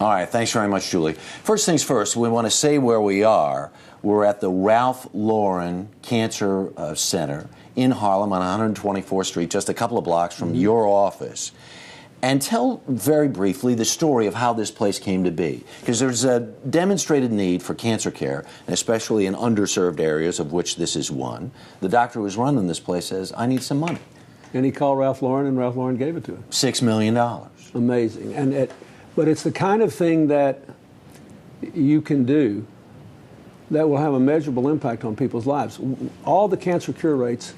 All right, thanks very much, Julie. First things first, we want to say where we are. We're at the Ralph Lauren Cancer Center in Harlem on 124th Street, just a couple of blocks from your office. And tell very briefly the story of how this place came to be. Because there's a demonstrated need for cancer care, especially in underserved areas, of which this is one. The doctor who's running this place says, I need some money. And he called Ralph Lauren, and Ralph Lauren gave it to him. $6 million. Amazing. But it's the kind of thing that you can do that will have a measurable impact on people's lives. All the cancer cure rates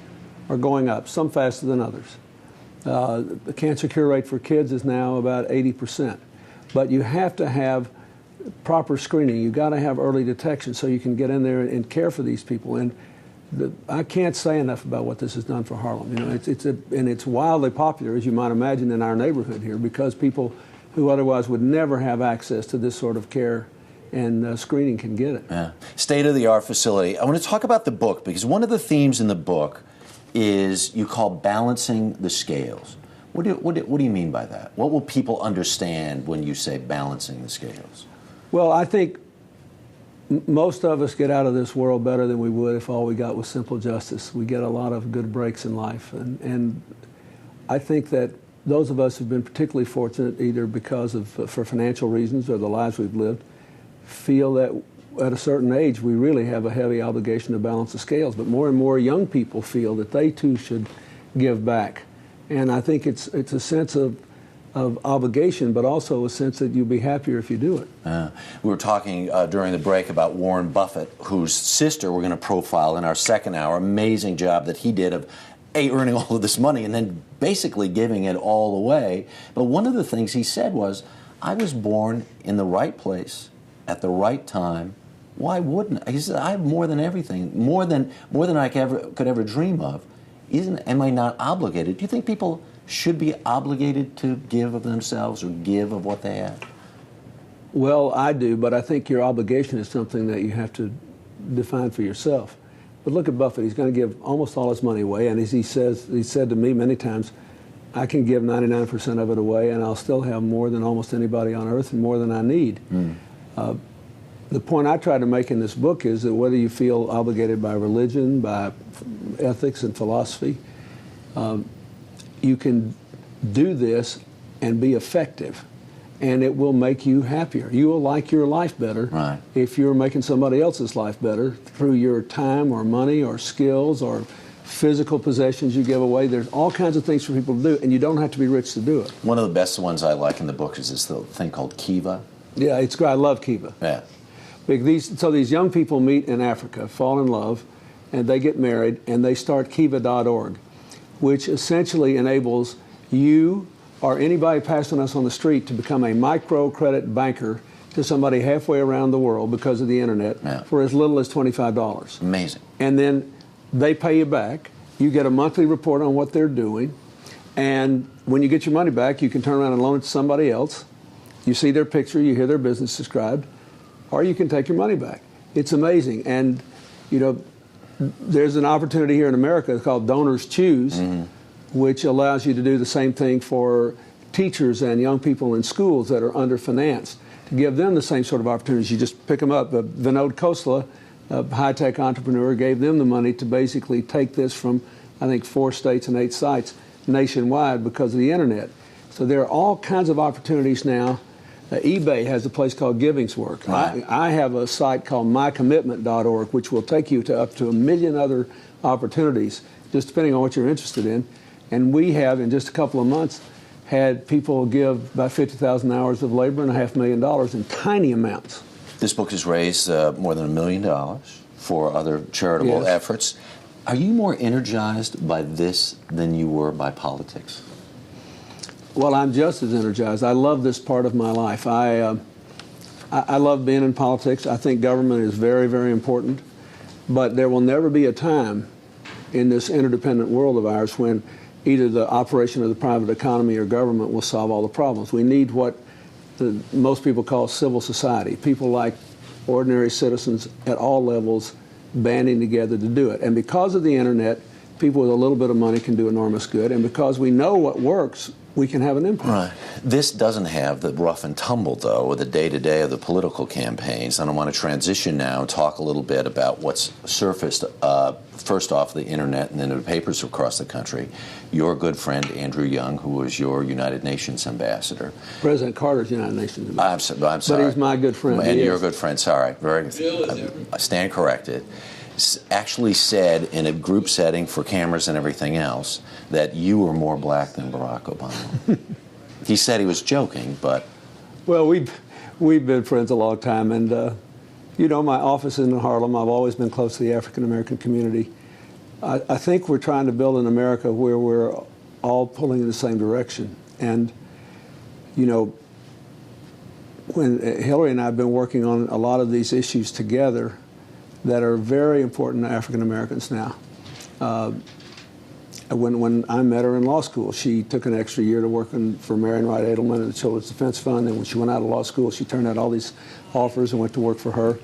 are going up, some faster than others. The cancer cure rate for kids is now about 80%. But you have to have proper screening. You've got to have early detection so you can get in there and care for these people. And I can't say enough about what this has done for Harlem. You know, it's wildly popular, as you might imagine, in our neighborhood here, because people who otherwise would never have access to this sort of care and screening can get it. Yeah. State-of-the-art facility. I want to talk about the book, because one of the themes in the book is you call balancing the scales. What do you mean by that? What will people understand when you say balancing the scales? Well, I think most of us get out of this world better than we would if all we got was simple justice. We get a lot of good breaks in life, and I think that those of us who've been particularly fortunate, either because of for financial reasons or the lives we've lived, feel that at a certain age we really have a heavy obligation to balance the scales. But more and more young people feel that they too should give back, and I think it's a sense of obligation, but also a sense that you'll be happier if you do it. We were talking during the break about Warren Buffett, whose sister we're going to profile in our second hour. Amazing job that he did of earning all of this money and then basically giving it all away. But one of the things he said was, I was born in the right place at the right time. Why wouldn't I? He said, I have more than everything, more than I could ever dream of. Am I not obligated? Do you think people should be obligated to give of themselves or give of what they have? Well, I do, but I think your obligation is something that you have to define for yourself. But look at Buffett. He's going to give almost all his money away, and as he said to me many times, I can give 99% of it away, and I'll still have more than almost anybody on earth and more than I need. The point I try to make in this book is that whether you feel obligated by religion, by ethics and philosophy, you can do this and be effective, and it will make you happier. You will like your life better if you're making somebody else's life better through your time or money or skills or physical possessions you give away. There's all kinds of things for people to do, and you don't have to be rich to do it. One of the best ones I like in the book is this little thing called Kiva. Yeah, it's great. I love Kiva. Yeah. So these young people meet in Africa, fall in love, and they get married, and they start Kiva.org, which essentially enables you or anybody passing us on the street to become a microcredit banker to somebody halfway around the world because of the internet for as little as $25. Amazing. And then they pay you back. You get a monthly report on what they're doing. And when you get your money back, you can turn around and loan it to somebody else. You see their picture, you hear their business described, or you can take your money back. It's amazing. And, you know, there's an opportunity here in America called Donors Choose, which allows you to do the same thing for teachers and young people in schools that are underfinanced, to give them the same sort of opportunities. You just pick them up. Vinod Khosla, a high-tech entrepreneur, gave them the money to basically take this from, I think, 4 states and 8 sites nationwide because of the internet. So there are all kinds of opportunities now. eBay has a place called Givingswork. I have a site called mycommitment.org, which will take you to up to 1 million other opportunities, just depending on what you're interested in. And we have, in just a couple of months, had people give about 50,000 hours of labor and $500,000 in tiny amounts. This book has raised more than $1 million for other charitable efforts. Are you more energized by this than you were by politics? Well, I'm just as energized. I love this part of my life. I love being in politics. I think government is very, very important. But there will never be a time in this interdependent world of ours when either the operation of the private economy or government will solve all the problems. We need what most people call civil society, people like ordinary citizens at all levels banding together to do it. And because of the internet, people with a little bit of money can do enormous good. And because we know what works we can have an impact. Right. This doesn't have the rough and tumble, though, or the day-to-day of the political campaigns. And I want to transition now and talk a little bit about what's surfaced, first off the internet and then in the papers across the country. Your good friend, Andrew Young, who was your United Nations ambassador. President Carter's United Nations ambassador. I'm sorry. But he's my good friend. And you're a good friend. Sorry. Very good. I stand corrected. Actually said in a group setting for cameras and everything else that you were more black than Barack Obama. He said he was joking, but... Well, we've been friends a long time, and you know, my office is in Harlem. I've always been close to the African-American community. I think we're trying to build an America where we're all pulling in the same direction. And, you know, when Hillary and I have been working on a lot of these issues together that are very important to African Americans now. When I met her in law school, she took an extra year to work for Marian Wright Edelman at the Children's Defense Fund, and when she went out of law school, she turned out all these offers and went to work for her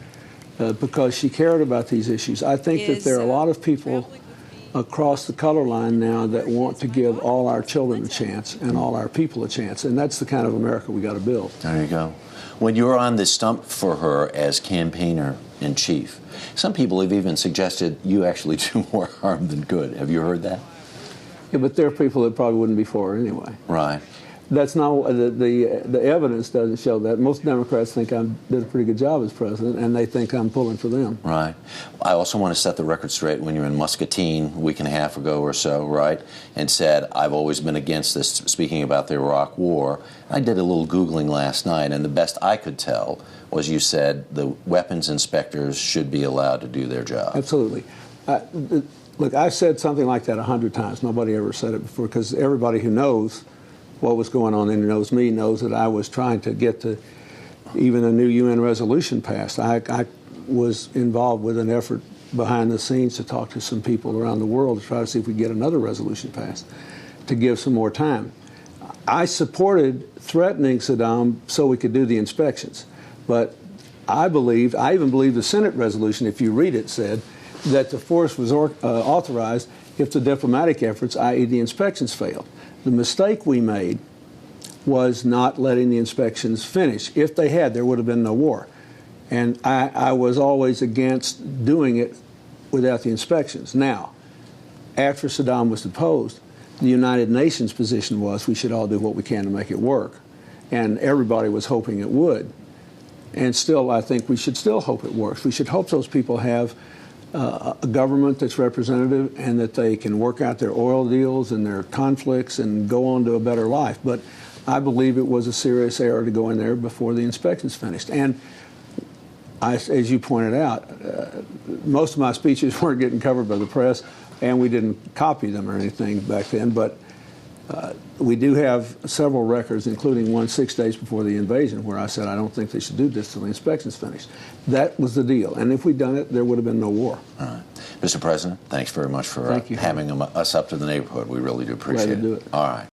because she cared about these issues. I think that there are a lot of people across the color line now that want to give all our children a chance and all our people a chance, and that's the kind of America we got to build. There you go. When you were on the stump for her as campaigner-in-chief, some people have even suggested you actually do more harm than good. Have you heard that? Yeah, but there are people that probably wouldn't be for her anyway. Right. That's not the evidence doesn't show that. Most Democrats think I did a pretty good job as president, and they think I'm pulling for them. Right. I also want to set the record straight. When you were in Muscatine a week and a half ago or so, right, and said, I've always been against this, speaking about the Iraq War. I did a little Googling last night, and the best I could tell was you said the weapons inspectors should be allowed to do their job. Absolutely. Look, I've said something like that 100 times. Nobody ever said it before, because everybody who knows what was going on and knows me knows that I was trying to get to even a new UN resolution passed. I was involved with an effort behind the scenes to talk to some people around the world to try to see if we could get another resolution passed to give some more time. I supported threatening Saddam so we could do the inspections, but I even believe the Senate resolution, if you read it, said that the force was authorized if the diplomatic efforts, i.e. the inspections, failed. The mistake we made was not letting the inspections finish. If they had, there would have been no war. And I was always against doing it without the inspections. Now, after Saddam was deposed, the United Nations position was we should all do what we can to make it work. And everybody was hoping it would. And still, I think we should still hope it works. We should hope those people have a government that's representative and that they can work out their oil deals and their conflicts and go on to a better life. But I believe it was a serious error to go in there before the inspections finished. And as you pointed out, most of my speeches weren't getting covered by the press, and we didn't copy them or anything back then. But we do have several records, including one 6 days before the invasion, where I said I don't think they should do this until the inspection's finished. That was the deal. And if we'd done it, there would have been no war. All right. Mr. President, thanks very much for having us up to the neighborhood. We really do appreciate Glad to do it. All right.